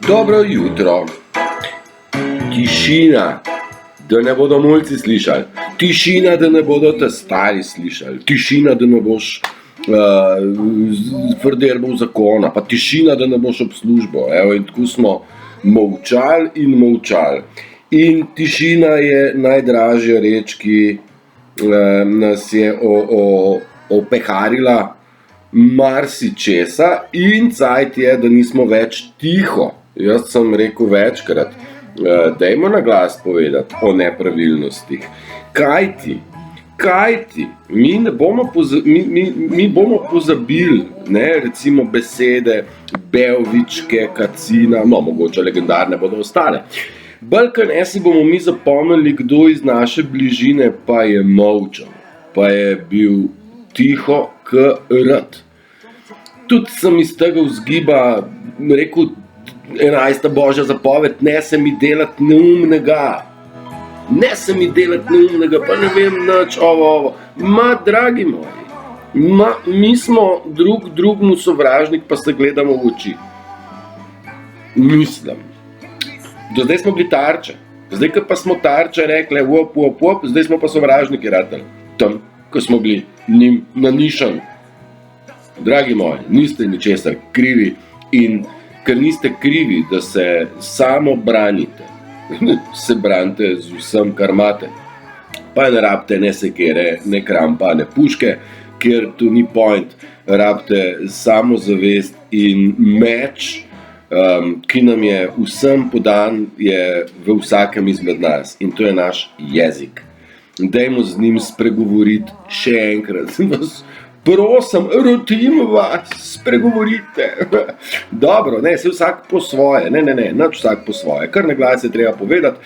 Dobro jutro. Tišina, da ne bodo mulci slišali. Tišina, da ne bodo te stari slišali. Tišina, da ne boš frderbal zakona. Pa tišina, da ne boš ob službo. Evo, in tako smo molčali in molčali. In tišina je najdražja reč, ki nas je opeharila marsičesa, in cajt je, da nismo več tiho. Jaz sem rekel večkrat, dajmo na glas povedati o nepravilnostih. Kajti, mi bomo pozabili, ne, recimo besede Belvičke, Kacina, no, mogoče legendarne bodo ostale. Bolj ne si bomo mi zapomnili, kdo iz naše bližine pa je molčal, pa je bil tiho k rad. Tudi sem iz tega vzgiba rekel 11. božja zapoved, ne se mi delati neumnega. Ne se mi delati neumnega, pa ne vem nič ovo. Ma, dragi moji, mi smo drugmu sovražnik, pa se gledamo v oči. Mislim. Do zdaj smo bili tarče. Zdaj, ko pa smo tarče rekli, wop, zdaj smo pa sovražniki ratali. Tam, ko smo bili njim nanišani. Dragi moji, niste ničesar krivi, in ker niste krivi, da se samo branite, se branite z vsem, kar imate. Pa ne rabite ne sekere, ne krampa, ne puške, ker tu ni point. Rabite samozavest in meč, ki nam je vsem podan, je v vsakem izmed nas, in to je naš jezik. Dajmo z njim spregovoriti še enkrat. Prosim, rotim vas, spregovorite. Dobro, ne, se vsak po svoje, ne, nič vsak po svoje. Kar na glas je treba povedati,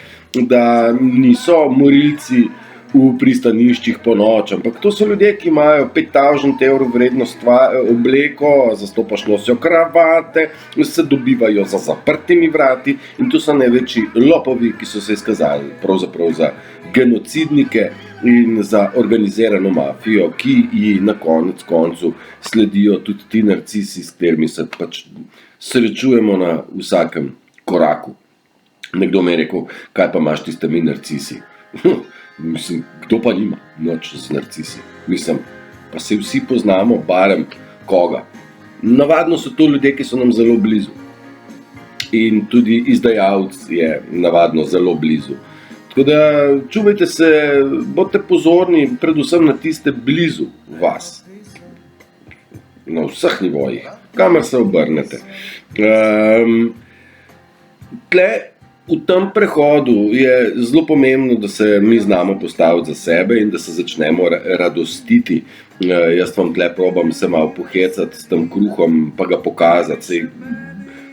da niso morilci v pristaniščih po noč, ampak to so ljudje, ki imajo 5000 evrov vrednost obleko, zastopaš nosijo kravate, se dobivajo za zaprtimi vrati, in to so največji lopovi, ki so se izkazali pravzaprav za genocidnike in za organizirano mafijo, ki ji na koncu sledijo tudi ti narcisi, s katerimi se pač srečujemo na vsakem koraku. Nekdo mi je rekel, kaj pa imaš ti s temi narcisi? Mislim, kdo pa nima noč z narcisi? Mislim, pa se vsi poznamo, barem koga. Navadno so to ljudje, ki so nam zelo blizu. In tudi izdajalec je navadno zelo blizu. Tako da čuvajte se, bodite pozorni predvsem na tiste blizu vas. Na vseh nivojih, kamor se obrnete. V tem prehodu je zelo pomembno, da se mi znamo postaviti za sebe in da se začnemo radostiti. Jaz vam tle probam se malo pohecati s tem kruhom, pa ga pokazati.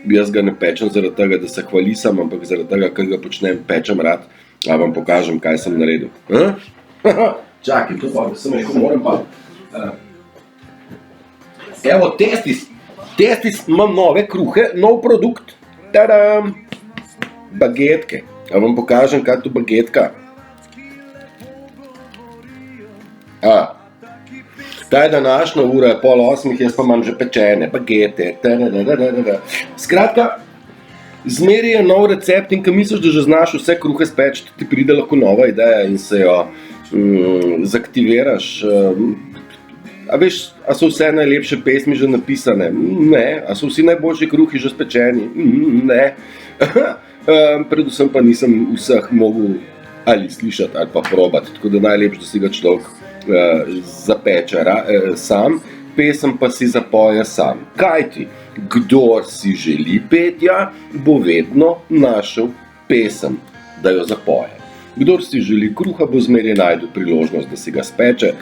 Jaz ga ne pečem zaradi tega, da se hvalisam, ampak zaradi tega, ker ga počnem, pečem rad. A vam pokažem, kaj sem naredil. Čakaj, to pa sem rekel, moram pa. Evo, testis, imam nove kruhe, nov produkt. Tadam! Bagetke. A vam pokažem, kaj je tu bagetka? Ta je današnja ura, je 7:30, jaz pa imam že pečene bagete. Skratka, zmeri je nov recept, in ko misliš, da že znaš vse kruhe speč, ti pride lahko nova ideja in se jo zaktiviraš. A veš, a so vse najlepše pesmi že napisane? Ne. A so vsi najboljši kruhi že spečeni? Ne. Predvsem pa nisem vseh mogel ali slišati ali pa probati, tako da najlepše, da si ga človek zapeče sam, pesem pa si zapoje sam. Kajti, kdor si želi petja, bo vedno našel pesem, da jo zapoje. Kdor si želi kruha, bo zmeraj našel priložnost, da si ga speče.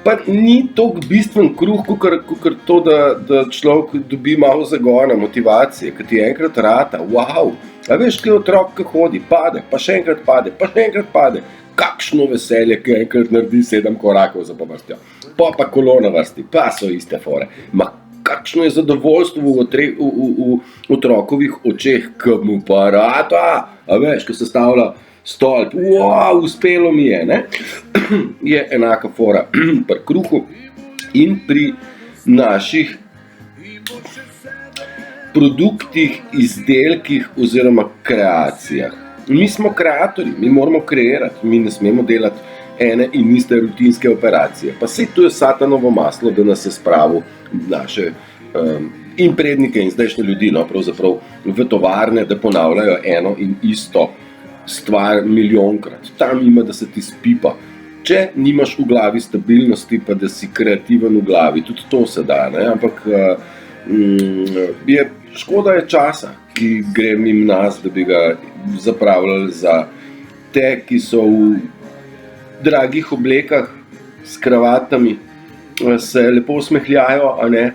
Pa ni toliko bistven kruh, kakor to, da človek dobi malo zagona, motivacije, ki ti enkrat rata, wow. A veš, ki je otrok, ki hodi, pade, pa še enkrat pade, pa še enkrat pade. Kakšno veselje, ki enkrat naredi 7 korakov za povrstjo. Pa kolo na vrsti, pa so iste fore. Ma kakšno je zadovoljstvo v otrokovih očeh, ki mu pa rata, a veš, ki se stavlja stolp, wow, uspelo mi je, ne? Je enaka fora pri kruhu in pri produktih, izdelkih oziroma kreacijah. Mi smo kreatorji, mi moramo kreirati, mi ne smemo delati ene in iste rutinske operacije. Pa saj to je satanovo maslo, da nas je spravil naše in prednike in zdajšnje ljudi, no, pravzaprav v tovarne, da ponavljajo eno in isto stvar milijonkrat. Tam ima, da se ti spipa. Če nimaš v glavi stabilnosti, pa da si kreativen v glavi, tudi to se da, ne? Ampak škoda je časa, ki gre mimo nas, da bi ga zapravljali za te, ki so v dragih oblekah s kravatami, se lepo smehljajo, a ne?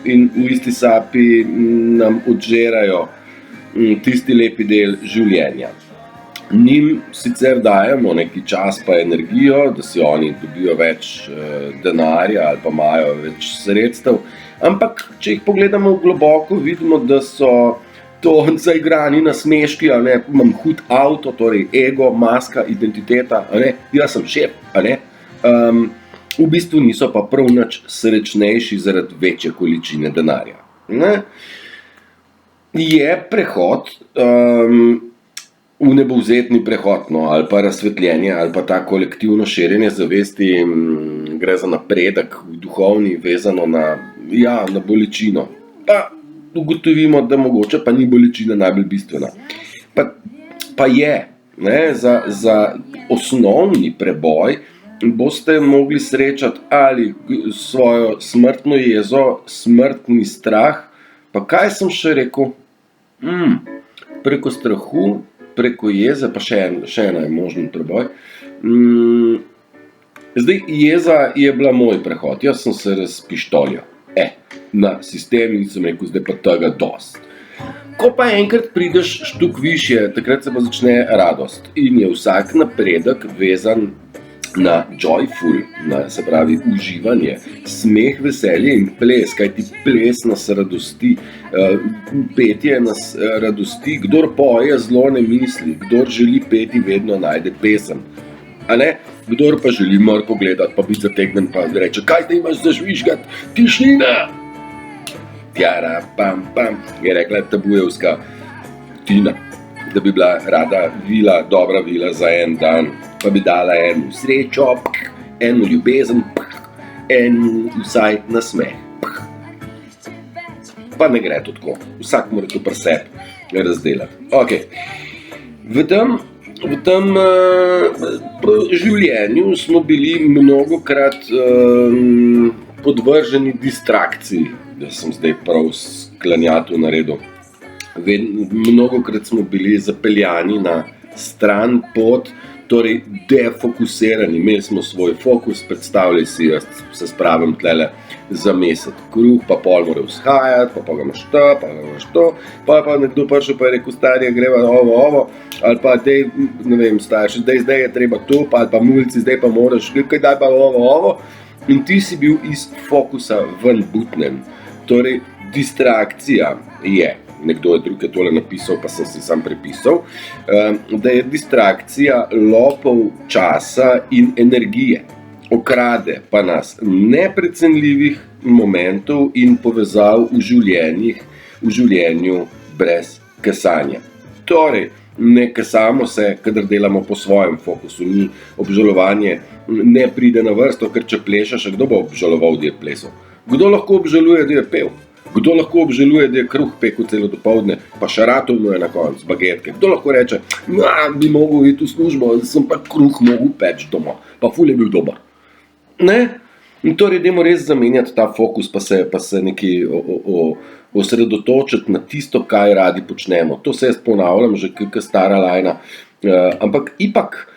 In v isti sapi nam odžerajo tisti lepi del življenja. Njim sicer dajemo neki čas pa energijo, da si oni dobijo več denarja ali pa imajo več sredstev, ampak če jih pogledamo globoko, vidimo, da so to zaigrani nasmeški, a ne, imam hud avto, torej ego, maska, identiteta, a ne, jaz sem šef, a ne. V bistvu niso pa prav nič srečnejši zaradi večje količine denarja. Ne? Je prehod, v nebovzetni prehod, no, ali pa razsvetljenje, ali pa ta kolektivno širjenje zavesti, gre za napredek v duhovni, vezano na bolečino. Pa ugotovimo, da mogoče pa ni bolečina najbolj bistvena. Pa je, ne, za osnovni preboj boste mogli srečati ali svojo smrtno jezo, smrtni strah, pa kaj sem še rekel? Preko strahu, preko jeze, pa še ena je možen preboj. Zdaj, jeza je bila moj prehod, jaz sem se razpištoljal na sistem in sem rekel, zdaj pa tega dost. Ko pa enkrat prideš štuk višje, takrat se pa začne radost in je vsak napredek vezan na joyful, se pravi uživanje, smeh, veselje in ples, kajti ples nas radosti, petje nas radosti, kdor poje, zlo ne misli, kdor želi peti, vedno najde pesem. A ne? Kdor pa želi mrko gledati, pa biti zategnen, pa reče, kaj te imaš za žvižgat, tišina! Tjara, pam, pam, je rekla tabujevska Tina, da bi bila rada vila, dobra vila za en dan, pa bi dala eno srečo, eno ljubezen, eno vsaj nasmeh. Pa ne gre to tako, vsak mora to pri sebi razdelati. Okay. V tem življenju smo bili mnogokrat podvrženi distrakciji, da sem zdaj prav sklanjatu naredil. Mnogokrat smo bili zapeljani na stran pot, torej defokusirani, imeli smo svoj fokus, predstavljaj si, jaz se spravim tlele zamesiti kruh, pa pol mora vzhajati, pa ga imaš to, pa nekdo prišel pa je rekel, starje, greva ovo, ali pa dej, ne vem, starši, zdaj je treba to, ali pa mulci, zdaj pa moraš, kaj daj pa ovo, in ti si bil iz fokusa ven butnen, torej distrakcija je. Nekdo je drug je tole napisal, pa sem si sam prepisal, da je distrakcija lopov časa in energije. Okrade pa nas neprecenljivih momentov in povezav v življenju brez kesanja. Torej, ne kesamo se, kadar delamo po svojem fokusu, ni obžalovanje, ne pride na vrsto, ker če plešaš, kdo bo obžaloval, da je plesal? Kdo lahko obžaluje, da je pel? Kdo lahko obžaluje, da je kruh pekel celo dopoldne, pa šaratov mu je na koncu, bagetke? Kdo lahko reče, bi mogel iti v službo, sem pa kruh mogel peči doma, pa ful je bil dober. Ne? In torej, dajmo res zamenjati ta fokus, pa se nekaj osredotočiti na tisto, kaj radi počnemo. To se jaz ponavljam, že kakšna stara lajna, ampak ipak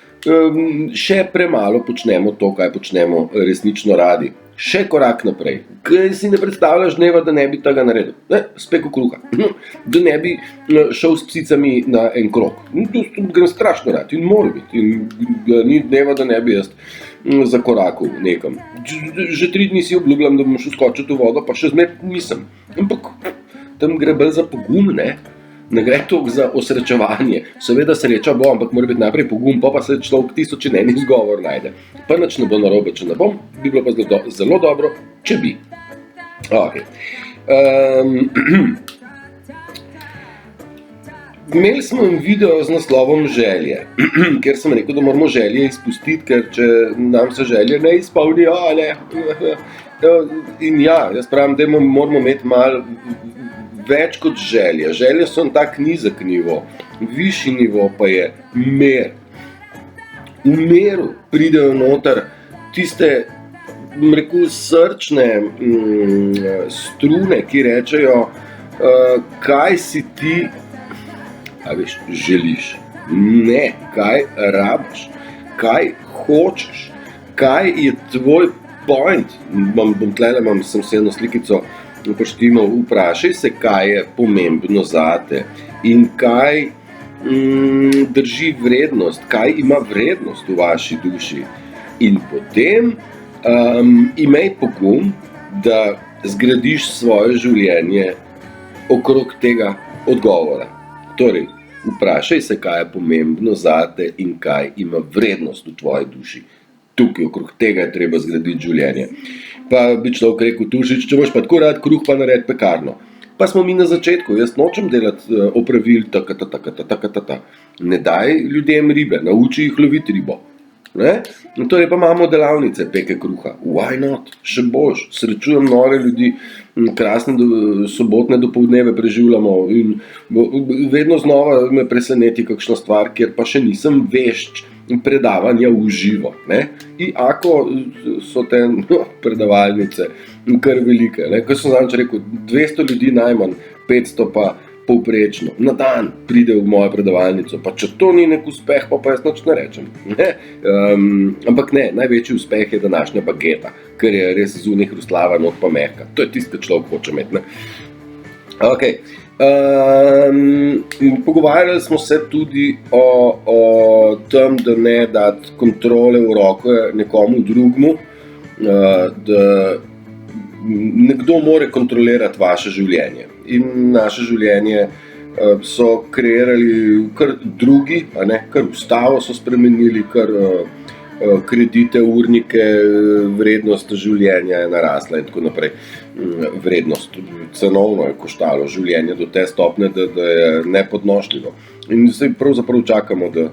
še premalo počnemo to, kaj počnemo resnično radi. Še korak naprej. Kaj si ne predstavljaš dneva, da ne bi tega naredil? Spekel kruha. Da ne bi šel s psicami na en krog. To grem strašno rad in mora biti. In ni dneva, da ne bi jaz zakorakal nekam. Že 3 dni si obljubljam, da bom šel skočiti v vodo, pa še zmer nisem. Ampak tam gre bolj za pogum, ne? Ne gre toliko za osrečevanje. Seveda sreča bo, ampak mora biti najprej pogum, pa se človek tisoč in en izgovor najde. Pa nič ne bo narobe, če ne bom, bi bilo pa zelo dobro, če bi. Okay. Imeli smo en video z naslovom Želje, ker sem rekel, da moramo želje izpustiti, ker če nam se želje ne izpolnijo, in ja, jaz pravim, da moramo imeti malo več kot želje. Želje so tak nizek nivo, višji nivo pa je mer. V meru pridejo noter tiste, rekel, srčne strune, ki rečejo, kaj si ti, želiš, ne, kaj rabiš, kaj hočeš, kaj je tvoj point. Sem se eno slikico poštimal, vprašaj se, kaj je pomembno zate in kaj drži vrednost, kaj ima vrednost v vaši duši. In potem imej pogum, da zgradiš svoje življenje okrog tega odgovora. Torej, vprašaj se, kaj je pomembno zate in kaj ima vrednost v tvoji duši. Tukaj, okrog tega je treba zgraditi življenje. Pa bi človek rekel, Tušič, če boš pa tako rad kruh, pa naredi pekarno. Pa smo mi na začetku, jaz nočem delati opravil, Ne daj ljudem ribe, nauči jih loviti ribo. In torej pa imamo delavnice peke kruha. Why not? Še boš. Srečujem nore ljudi, krasne sobotne dopoldneve preživljamo in vedno znova me preseneti kakšna stvar, kjer pa še nisem vešč predavanja v živo. In ako so te predavalnice kar velike. Ko sem zadnjič rekel, 200 ljudi najmanj, 500 pa povprečno, na dan pride v mojo predavalnico, pa če to ni nek uspeh, pa jaz nič ne rečem. Ampak ne, največji uspeh je današnja bageta, ker je res zunaj hrustljava, not pa mehka. To je tisto, kar človek hoče imeti. Ok. Pogovarjali smo se tudi o tem, da ne dati kontrole v roke nekomu drugmu, da nekdo more kontrolirati vaše življenje. In naše življenje so kreirali kar drugi, kar ustavo so spremenili, kar kredite, urnike, vrednost življenja je narasla in tako naprej. Vrednost, cenovno je koštalo življenje do te stopnje, da je nepodnošljivo. In zdaj pravzaprav čakamo, da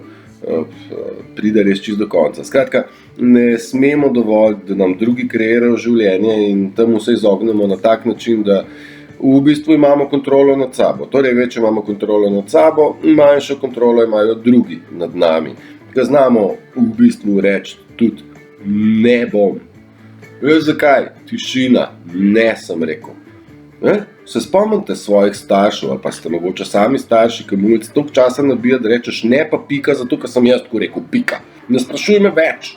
pride res čisto do konca. Skratka, ne smemo dovoliti, da nam drugi kreirajo življenje in temu se izognemo na tak način, da v bistvu imamo kontrolo nad sabo. Torej, več imamo kontrolo nad sabo, manjšo kontrolo imajo drugi nad nami. Ga znamo v bistvu reči tudi ne bom. Zakaj? Tišina. Ne, sem rekel. Se spomnite svojih staršev, ali pa ste mogoče sami starši, ki mulci toliko časa nabija, da rečeš ne pa pika, zato ker sem jaz tako rekel pika. Ne sprašuj me več.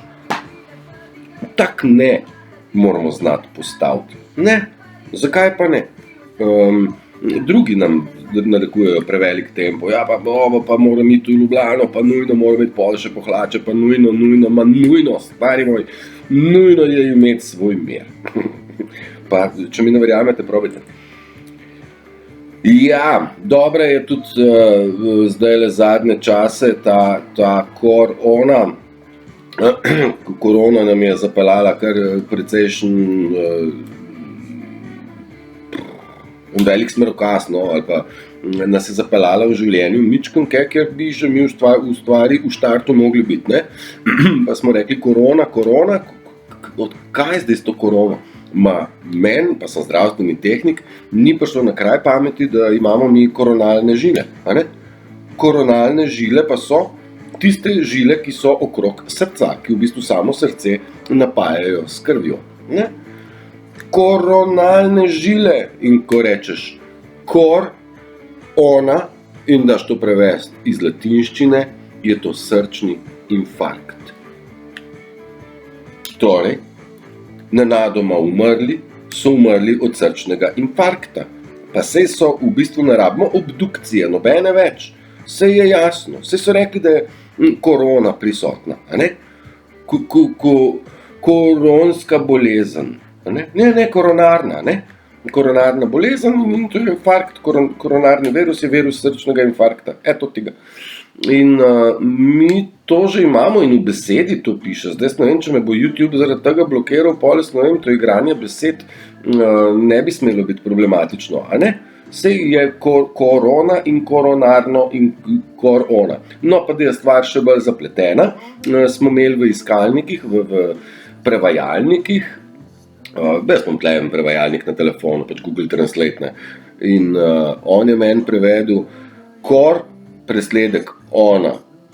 Tak ne moramo znati postaviti. Ne. Zakaj pa ne? Drugi nam narekujejo prevelik tempo. Ja, pa moram iti v Ljubljano, pa nujno moram imeti boljše pohlače, pa nujno, stari moj, nujno je imeti svoj mir. Pa, če mi ne verjamete, probajte. Ja, dobra je tudi zdajle zadnje čase ta korona. Korona nam je zapeljala kar precejšen velik smerokaz, ali pa nas je zapeljala v življenju mičken, ker bi že mi v stvari v štartu mogli biti. Pa smo rekli korona, kaj je zdaj s to korono? Meni, pa sem zdravstveni tehnik, ni prišlo na kraj pameti, da imamo mi koronalne žile. Koronalne žile pa so tiste žile, ki so okrog srca, ki v bistvu samo srce napajajo s krvjo. Koronalne žile, in ko rečeš ona in daš to prevesti iz latinščine, je to srčni infarkt. Torej, nenadoma umrli so umrli od srčnega infarkta. Pa sej so v bistvu ne rabimo obdukcije, nobene več. Sej je jasno, sej so rekli, da je korona prisotna. Koronska bolezen. Ne, koronarna. Koronarna bolezen in to je infarkt, koronarni virus je virus srčnega infarkta. Eto tega. In mi to že imamo in v besedi to piše. Zdaj ne vem, če me bo YouTube zaradi tega blokiral, poles ne vem, to igranje besed ne bi smelo biti problematično, Sej je korona in koronarno in korona. No, pa da je stvar še bolj zapletena, smo imeli v iskalnikih, v prevajalnikih, jaz imam tle en prevajalnik na telefonu, pač Google Translate, ne. In on je meni prevedel kor, presledek ona,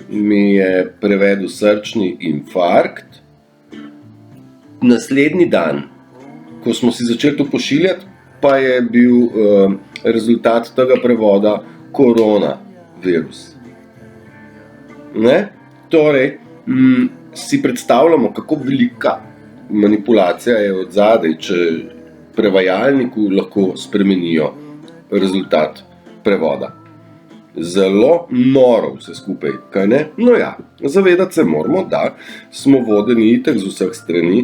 mi je prevedel srčni infarkt. Naslednji dan, ko smo si začeli to pošiljati, pa je bil rezultat tega prevoda koronavirus. Ne? Torej, si predstavljamo, kako velika manipulacija je od zadaj, če prevajalniku lahko spremenijo rezultat prevoda. Zelo noro vse skupaj, kaj ne? No ja, zavedati se moramo, da smo vodeni itak z vseh strani,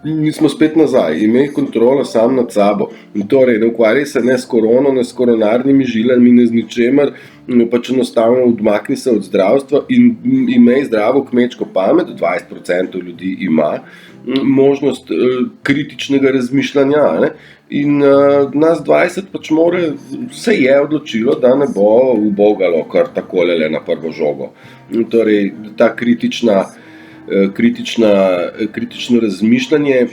mi smo spet nazaj, imej kontrolo sam nad sabo. In torej, ne ukvarjaj se ne s korono, ne s koronarnimi žilami, ne z ničemer, pač enostavno odmakni se od zdravstva in imej zdravo kmečko pamet, 20% ljudi ima možnost kritičnega razmišljanja, ne? In nas 20 pač se je odločilo, da ne bo ubogalo kar takole le na prvo žogo. Torej, ta kritično razmišljanje,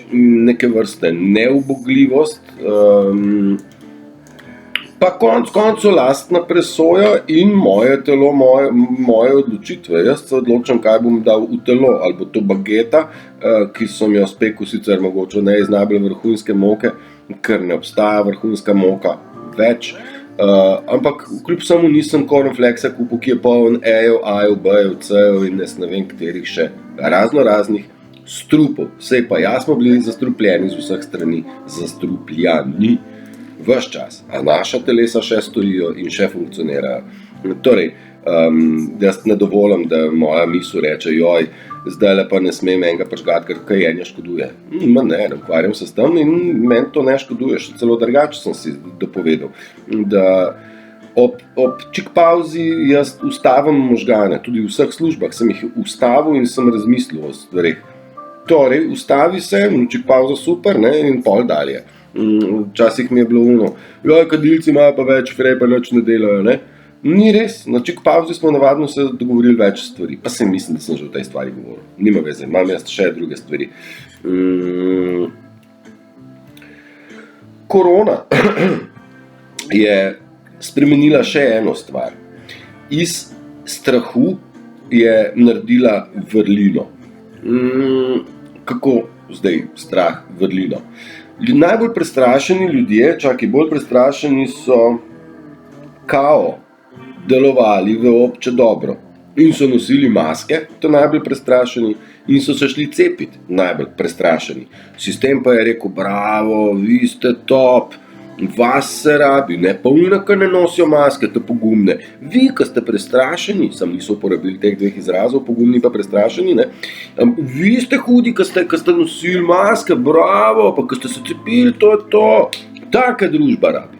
neke vrste neubogljivost, pa konec koncev lastna presoja in moje telo, moje odločitve. Jaz se odločam, kaj bom dal v telo, ali bo to bageta, ki sem jo spekel sicer mogoče ne iz najbolj vrhunske moke, ker ne obstaja vrhunska moka več, ampak kljub samo nisem cornflakesa kupil, ki je poln E-jev, A-jev, B-jev, C-jev in ne vem katerih še raznih strupov. Sej pa jaz smo bili zastrupljeni z vseh strani, zastrupljani ves čas, a naša telesa še stojijo in še funkcionirajo. Torej, jaz ne dovolim, da moja misel reče, joj, zdajle pa ne smem enega prižgati, ker kajenje škoduje. Ne ukvarjam se s tem in meni to ne škoduje, še celo drugače sem si dopovedal, da ob čik pauzi jaz ustavim možgane, tudi v vseh službah sem jih ustavil in sem razmislil o stvareh. Torej, ustavi se, čik pauza super, ne, in pol dalje. Včasih mi je bilo joj, kadilci imajo pa več frej, pa nič ne delajo, ne. Ni res, na čik pauzi smo navadno se dogovorili več stvari, pa se mislim, da sem že o tej stvari govoril. Nima veze, imam jaz še druge stvari. Korona je spremenila še eno stvar. Iz strahu je naredila vrlino. Kako zdaj strah vrlino? Najbolj prestrašeni ljudje, bolj prestrašeni so kao delovali v obče dobro in so nosili maske, to najbolj prestrašeni, in so se šli cepiti, najbolj prestrašeni. Sistem pa je rekel, bravo, vi ste top, vas se rabi, ne pa one, ki ne nosijo maske, te pogumne. Vi, ki ste prestrašeni, sam niso uporabili teh dveh izrazov, pogumni pa prestrašeni, ne. Vi ste hudi, ki ste nosili maske, bravo, pa ki ste se cepili, to je to. Taka družba rabi.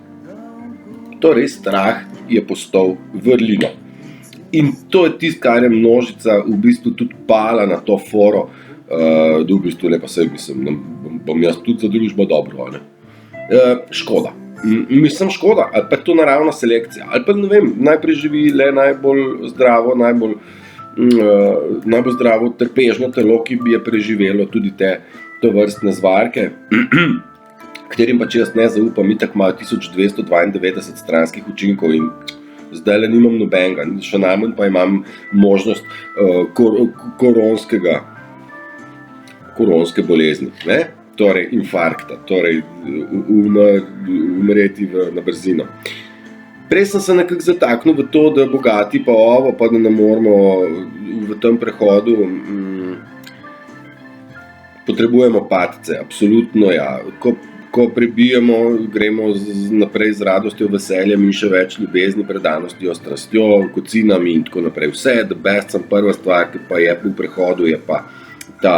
Torej, strah je postal vrlino. In to je tisto, kar je množica v bistvu tudi pala na to foro, da v bistvu lepa se mislim, bom jaz tudi za družbo dobro, ne. Škoda. Mislim škoda, ali pa je to naravna selekcija, ali pa ne vem, najprej živi le najbolj zdravo, najbolj zdravo trpežno telo, ki bi je preživelo tudi te tovrstne zvarke, katerim pa če jaz ne zaupam, itak imajo 1292 stranskih učinkov in zdajle nimam nobenega, še najmanj pa imam možnost koronske bolezni, ne? Torej infarkta, torej umreti na brzino. Prej sem se nekako zataknil v to, da bogati pa ovo, pa da ne moramo v tem prehodu, potrebujemo patice, absolutno ja. Ko prebijemo, gremo naprej z radostjo, veseljem in še več ljubezni, predanostjo, strastjo, kocinami in tako naprej. Vse je the best, sem prva stvar, ki pa je v prehodu, je pa ta,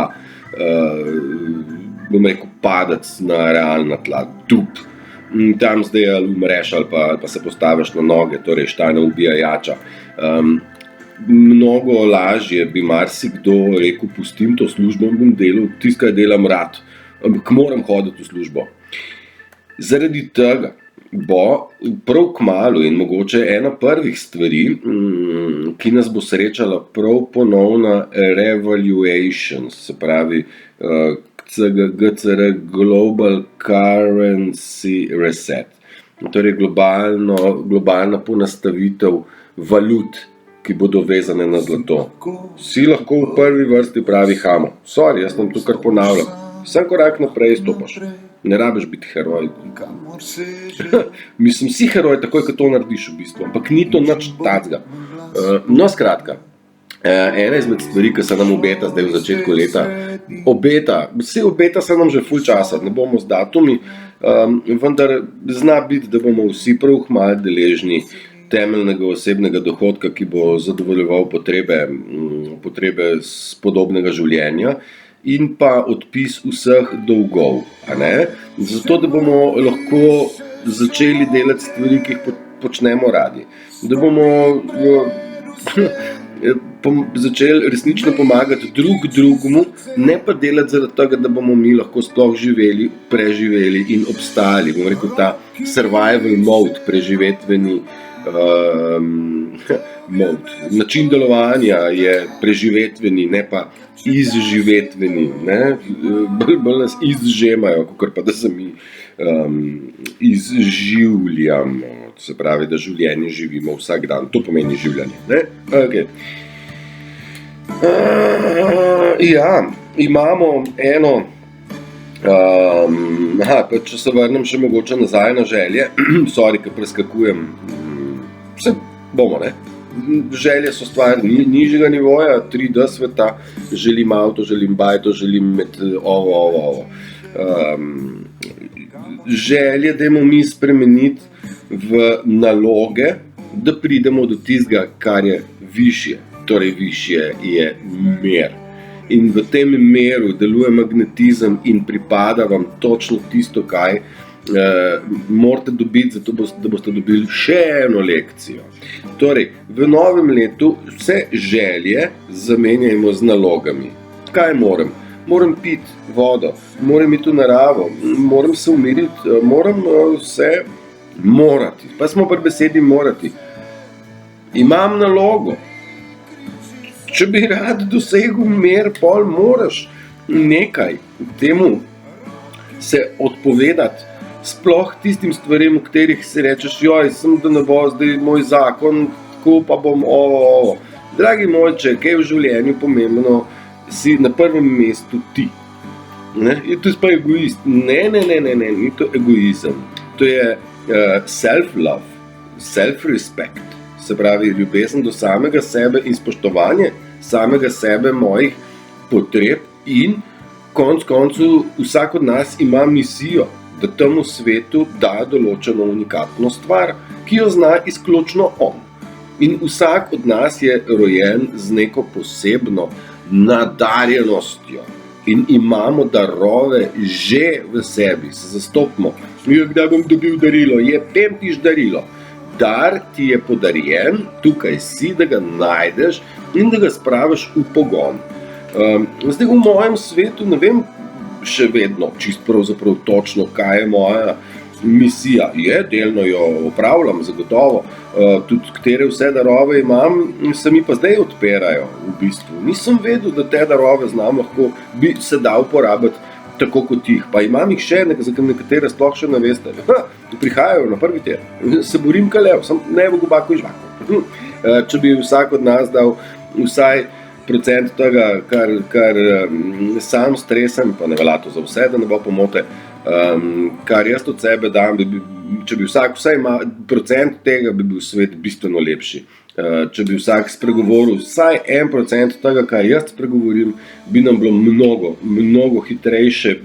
bom rekel, padec na realna tla, dup. Tam zdaj ali umreš ali pa se postaviš na noge, torej šta ne ubija jača. Mnogo lažje bi marsikdo rekel, pustim to službo, bom delal, tisto, kaj delam rad, ampak moram hoditi v službo. Zaradi tega bo prav kmalu in mogoče ena prvih stvari, ki nas bo srečala prav ponovna revaluation, se pravi GCR, Global Currency Reset. Torej globalna ponastavitev valut, ki bodo vezane na zlato. Si lahko v prvi vrsti pravi Hamo. Sorry, jaz sem to kar ponavljam. Sam korak naprej stopaš. Ne rabiš biti heroj. Mislim, si heroj takoj, ko to narediš v bistvu, ampak ni to nič tacga. No, skratka, ena izmed stvari, ki se nam obeta zdaj v začetku leta, obeta se nam že ful časa, ne bomo z datumi, vendar zna biti, da bomo vsi prav kmalu deležni temeljnega osebnega dohodka, ki bo zadovoljeval potrebe spodobnega življenja in pa odpis vseh dolgov, a ne? Zato, da bomo lahko začeli delati stvari, ki jih počnemo radi. Da bomo začeli resnično pomagati drugemu, ne pa delati zaradi tega, da bomo mi lahko sploh živeli, preživeli in obstali. Bom rekel, ta survival mode, preživetveni mode. Način delovanja je preživetveni, ne pa izživetveni. Bolj nas izžemajo, kakor pa da se mi izživljamo. Se pravi, da življenje živimo vsak dan. To pomeni življenje. Okay. Ja, imamo eno, če se vrnem še mogoče nazaj na želje, sorry, ker preskakujem, vse bomo, ne? Želje so stvar nižjega nivoja, 3D sveta, želim avto, želim bajto, želim imeti ovo. Želje dajmo mi spremeniti v naloge, da pridemo do tistega, kar je višje. Torej višje je mer. In v tem meru deluje magnetizem in pripada vam točno tisto, kaj morate dobiti, zato da boste dobili še eno lekcijo. Torej, v novem letu vse želje zamenjajmo z nalogami. Kaj moram? Moram piti vodo, moram iti v naravo, moram se umiriti, moram vse morati. Pa smo pri besedi morati. Imam nalogo. Če bi rad dosegel mer, pol moraš nekaj temu se odpovedati, sploh tistim stvarem, v katerih si rečeš, joj, sem da ne bo zdaj moj zakon, tako pa bom ovo. Dragi moj, če je kaj v življenju pomembno, si na prvem mestu ti. In to je pa egoist. Ne, ni to egoizem. To je self-love, self-respect. Se pravi, ljubezen do samega sebe in spoštovanje samega sebe, mojih potreb in konec koncev vsak od nas ima misijo, da temu svetu da določeno unikatno stvar, ki jo zna izključno on. In vsak od nas je rojen z neko posebno nadarjenostjo. In imamo darove že v sebi, se zastopimo. Kdaj bom dobil darilo? Tiš darilo. Dar ti je podarjen, tukaj si, da ga najdeš in da ga spraviš v pogon. Zdaj v mojem svetu ne vem še vedno čist pravzaprav točno, kaj je moja misija. Delno jo opravljam, zagotovo. Tudi katere vse darove imam, se mi pa zdaj odpirajo v bistvu. Nisem vedel, da te darove znam lahko bi se dal uporabiti tako kot jih. Pa imam jih še, za nekatere sploh še ne veste. Prihajajo na prvi tir. Se borim kalev, sem ne v gobako in žvaku. Če bi vsak od nas dal vsaj procent tega, kar sam stresem, pa ne velja to za vse, da ne bo pomote, kar jaz od sebe dam, če bi vsak vsaj procent tega, bi bil svet bistveno lepši. Če bi vsak spregovoril vsaj 1% tega, kar jaz spregovorim, bi nam bilo mnogo hitrejše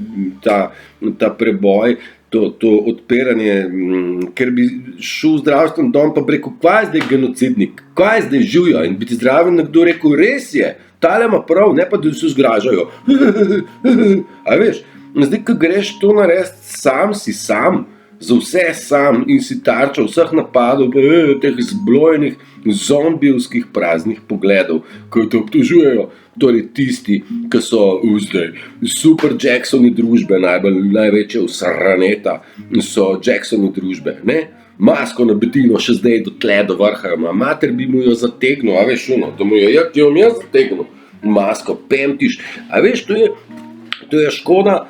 ta preboj, to odpiranje, ker bi šel v zdravstveni dom pa bi rekel, kaj je zdaj genocidnik, kaj je zdaj živjo, in bi ti zraven nekdo rekel, res je, tale ima prav, ne pa da se zgražajo. A veš, zdaj, ko greš to narediti, sam si sam, za vse sam in si tarča vseh napadov, teh zblojenih zombijevskih praznih pogledov, ki te obtožujejo, torej tisti, ki so zdaj super Jacksoni družbe, največja usraneta so Jacksoni družbe, ne? Masko na Bettino še zdaj do tle, do vrha, mater bi mu jo zategnil, a veš, da mu jo jaz zategnil, masko, pemtiš, a veš, to je škoda,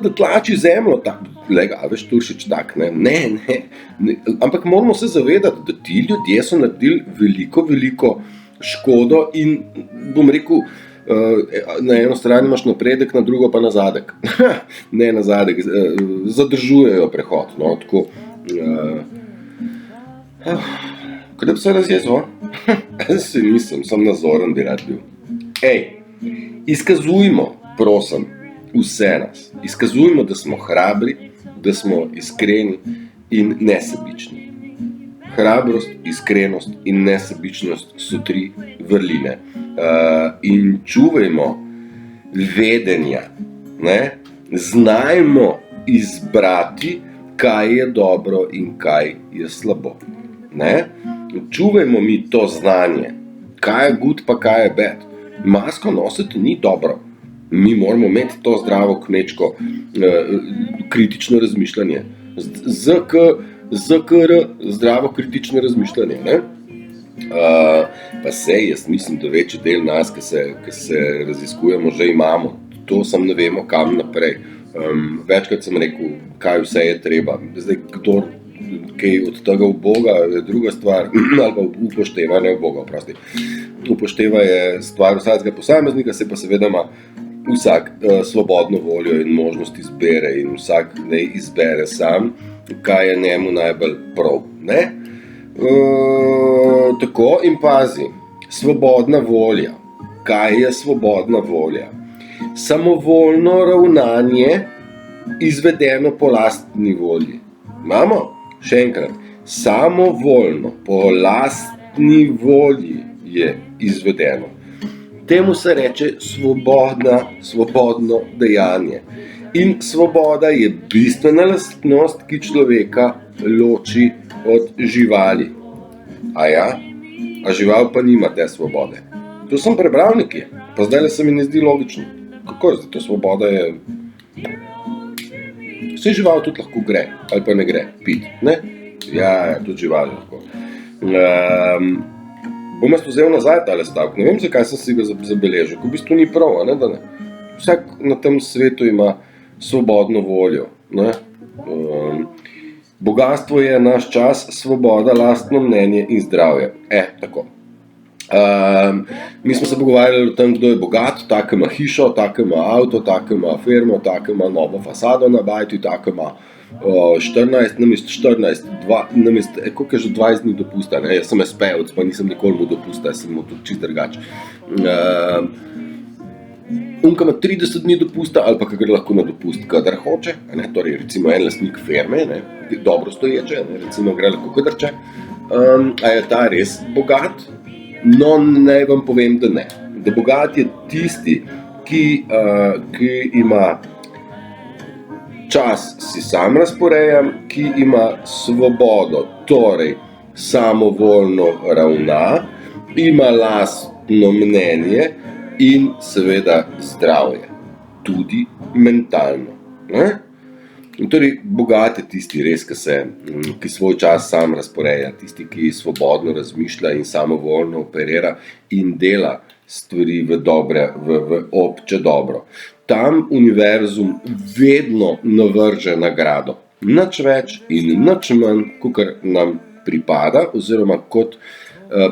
da tlači zemljo, lega, a veš, Turšič, tak, ne, ampak moramo se zavedati, da ti ljudje so naredili veliko škodo in, bom rekel, na eno stran imaš napredek, na drugo pa nazadek, ne nazadek, zadržujejo prehod, no, tako, kaj da bi se razjezil, se nisem, sem nazoren bi rad bil. Izkazujmo, prosim, vse nas, izkazujmo, da smo hrabri, da smo iskreni in nesebični. Hrabrost, iskrenost in nesebičnost so 3 vrline. In čuvajmo vedenja, ne? Znajmo izbrati, kaj je dobro in kaj je slabo. Ne? Čuvajmo mi to znanje, kaj je good pa kaj je bad. Masko nositi ni dobro. Mi moramo imeti to zdravo kmečko kritično razmišljanje. ZKR, zdravo kritično razmišljanje. Ne? Pa sej, jaz mislim, da večji del nas, ki se raziskujemo, že imamo. To sam ne vemo, kam naprej. Večkrat sem rekel, kaj vse je treba. Zdaj, kdor kaj od tega v Boga je druga stvar, ali pa upošteva, ne v Boga, oprosti. Upošteva je stvar vsakega posameznika, se pa seveda ima vsak svobodno voljo in možnost izbere in vsak ne izbere sam, kaj je njemu najbolj prav, ne? Tako in pazi, svobodna volja. Kaj je svobodna volja? Samovoljno ravnanje izvedeno po lastni volji. Imamo? Še enkrat, samovoljno po lastni volji je izvedeno. Temu se reče svobodno dejanje. In svoboda je bistvena lastnost, ki človeka loči od živali. A žival pa nima te svobode. To sem prebral nekje, pa zdaj se mi ne zdi logično. Kako je zdaj, to svoboda je... Vse žival tudi lahko gre, ali pa ne gre, pit, ne? Ja, tudi žival lahko. Bom jaz to vzel nazaj, tale stavek, ne vem, zakaj sem si ga zabeležil, ko v bistvu ni prav, ne, da ne. Vsak na tem svetu ima svobodno voljo, ne. Bogastvo je naš čas, svoboda, lastno mnenje in zdravje. Tako. Mi smo se pogovarjali o tem, kdo je bogat, tak ima hišo, tak ima avto, tak ima firmo, tak ima novo fasado na bajti, tak ima 14, namesto 14, koliko je že 20 dni dopusta, ne? Jaz sem espejevc, pa nisem nikoli mu dopusta, jaz sem mu tudi čist drugač. Unka ima 30 dni dopusta, ali pa gre lahko na dopust, kadar hoče, ne? Torej recimo en lastnik firme, ne? Dobro stoječe, ne? Recimo gre lahko kadar če. A je ta res bogat? No, naj vam povem, da ne. Da bogat je tisti, ki ima čas si sam razporejam, ki ima svobodo, torej samovoljno ravna, ima lastno mnenje in seveda zdravje, tudi mentalno. Ne? In torej bogat je tisti res, ki svoj čas sam razporeja, tisti, ki svobodno razmišlja in samovoljno operira in dela stvari v obče dobro. Tam univerzum vedno navrže nagrado. Nič več in nič manj, kakor nam pripada, oziroma kot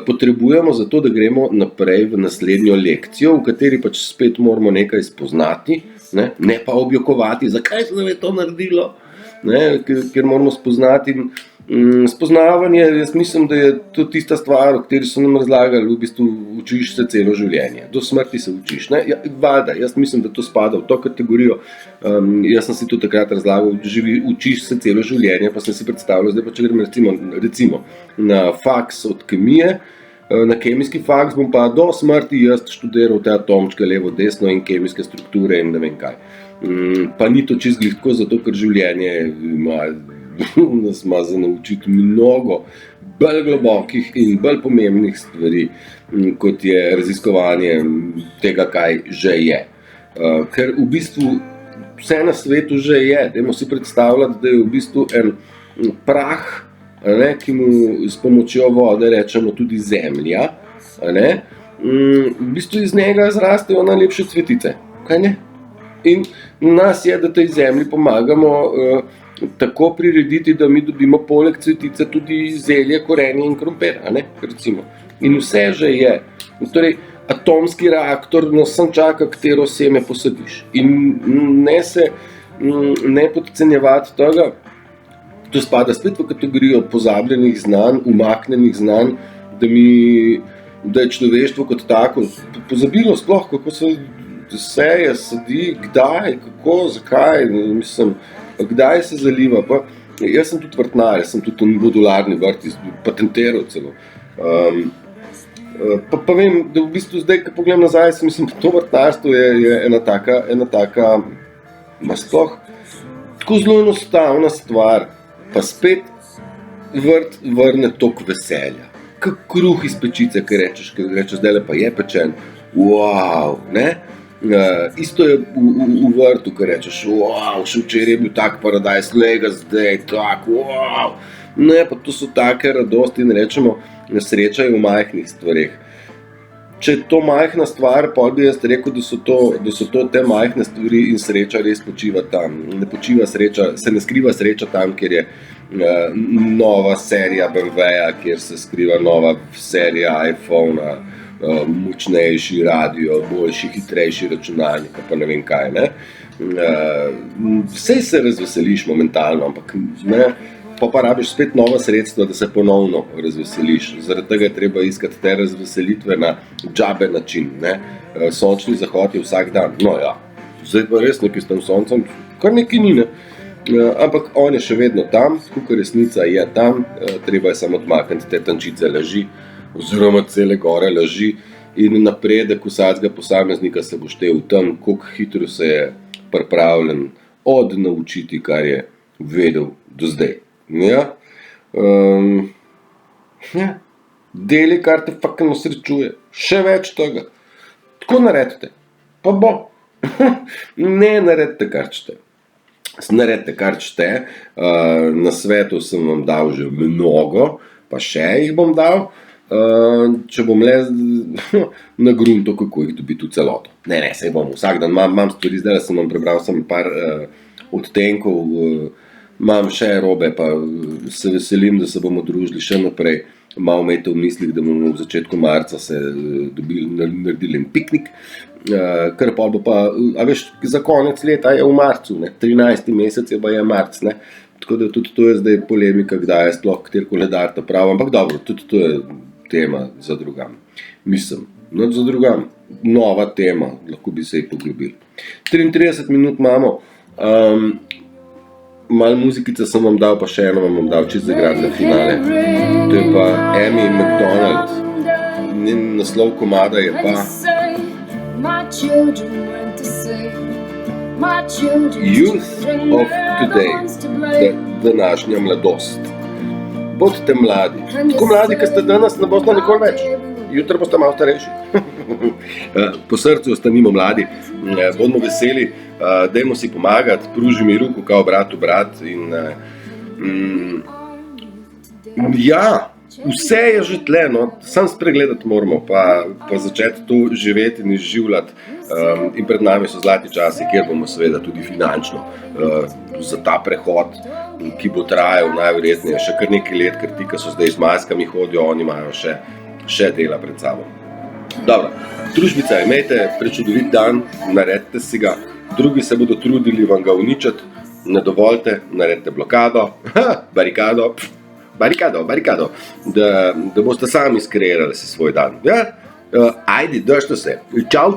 potrebujemo za to, da gremo naprej v naslednjo lekcijo, v kateri pač spet moramo nekaj spoznati, ne pa objokovati, zakaj se nam je to naredilo, ker moramo spoznati. Spoznavanje, jaz mislim, da je to tista stvar, o kateri so nam razlagali, v bistvu učiš se celo življenje, do smrti se učiš, ne, valjda, jaz mislim, da to spada v to kategorijo, jaz sem si to takrat razlagal, učiš se celo življenje, pa sem si predstavljal, zdaj pa če grem recimo na faks od kemije, na kemijski faks bom pa do smrti jaz študiral te atomčke levo, desno in kemijske strukture in ne vem kaj. Pa ni to čisto glih tako, zato ker življenje ima nas ima za naučiti mnogo bolj globokih in bolj pomembnih stvari, kot je raziskovanje tega, kaj že je. Ker v bistvu vse na svetu že je. Dajmo si predstavljati, da je v bistvu en prah, ki mu s pomočjo vode rečemo tudi zemlja. V bistvu iz njega zrastejo najlepše cvetice. Kaj ne? In nas je, da tej zemlji pomagamo tako prirediti, da mi dobimo poleg cvetice tudi zelje, korenje in krompir, recimo. In vse že je. Torej, atomski reaktor nas samo čaka, katero seme posadiš. In ne podcenjevati tega, to spada spet v kategorijo pozabljenih znanj, umaknjenih znanj, da je človeštvo kot tako pozabilo sploh, kako se seje, sadi, kdaj, kako, zakaj, mislim, kdaj se zaliva. Pa, jaz sem tudi vrtnar, jaz sem tudi modularni vrt, patentiral celo. Pa vem, da v bistvu zdaj, ko pogledam nazaj, mislim, to vrtnarstvo je ena taka, sploh tako zelo enostavna stvar, pa spet vrt vrne tok veselja. Kak kruh iz pečice, ki rečeš, zdajle pa je pečen, wow, ne? Isto je v vrtu, ki rečeš, wow, še včeraj je bil tak paradajz, lega zdaj, tak, wow. Ne, pa to so take radosti in rečemo, sreča je v majhnih stvareh. Če je to majhna stvar, pa bi jaz rekel, da so to te majhne stvari in sreča res počiva tam. Ne počiva sreča, se ne skriva sreča tam, kjer je nova serija BMW-ja, kjer se skriva nova serija iPhone-a, močnejši radio, boljši, hitrejši računalnik, pa ne vem kaj, ne. Vsej se razveseliš momentalno, ampak ne, pa rabiš spet nova sredstva, da se ponovno razveseliš. Zaradi tega je treba iskati te razveselitve na džabe način, ne. Sončni zahod je vsak dan, no ja, zdaj pa res nekaj s tem soncem, kar nekaj ni, ne. Ampak on je še vedno tam, kakor resnica je tam, treba je samo odmakniti te tančice laži, oziroma cele gore laži in napredek vsakega posameznika se bo štel v tem, koliko hitro se je pripravljen odnaučiti, kar je vedel do zdaj. Ja. Deli, kar te fucking osrečuje. Še več tega. Tako naredite. Pa bo. Ne naredite, kar čete. Naredite, kar čete. Na svetu sem vam dal že mnogo, pa še jih bom dal. Če bom le na grunto, kako jih dobiti v celoto. Ne, saj bom vsak dan. Imam stvari, zdaj sem vam prebral sem par odtenkov, imam še robe, pa se veselim, da se bomo družili še naprej. Malo imejte v mislih, da bomo v začetku marca se naredili en piknik, ker pa bo pa, a veš, za konec leta je v marcu, ne, 13. mesec je pa je marc, ne, tako da tudi to je zdaj polemika, kdaj je sploh kater koledar ta prav, ampak dobro, tudi to je tema za drugam. Mislim, za drugam, nova tema, lahko bi se jih poglobili. 33 minut imamo, malo muzikice sem vam dal, pa še eno vam bom dal čisto zagrati za finale. To je pa Amy Macdonald. Njen naslov komada je pa Youth of Today, današnja mladost. Bodite mladi. Tako mladi, ki ste danes, ne boste nikoli več. Jutro boste malo starejši. Po srcu ostanimo mladi, bodimo veseli, dajmo si pomagati, pruži mi ruko kao brat v brat in ja, vse je že tle, no, samo spregledati moramo, pa začeti to živeti in izživljati in pred nami so zlati časi, kjer bomo seveda tudi finančno za ta prehod, ki bo trajal najverjetneje še kar nekaj let, ker ti, ki so zdaj z maskami hodijo, oni imajo še dela pred sabo. Dobro, družbica, imejte prečudovit dan, naredite si ga, drugi se bodo trudili vam ga uničiti, ne dovolite, naredite blokado, barikado, da boste sami skreirali si svoj dan. Ja? Ajde, držite se, čau.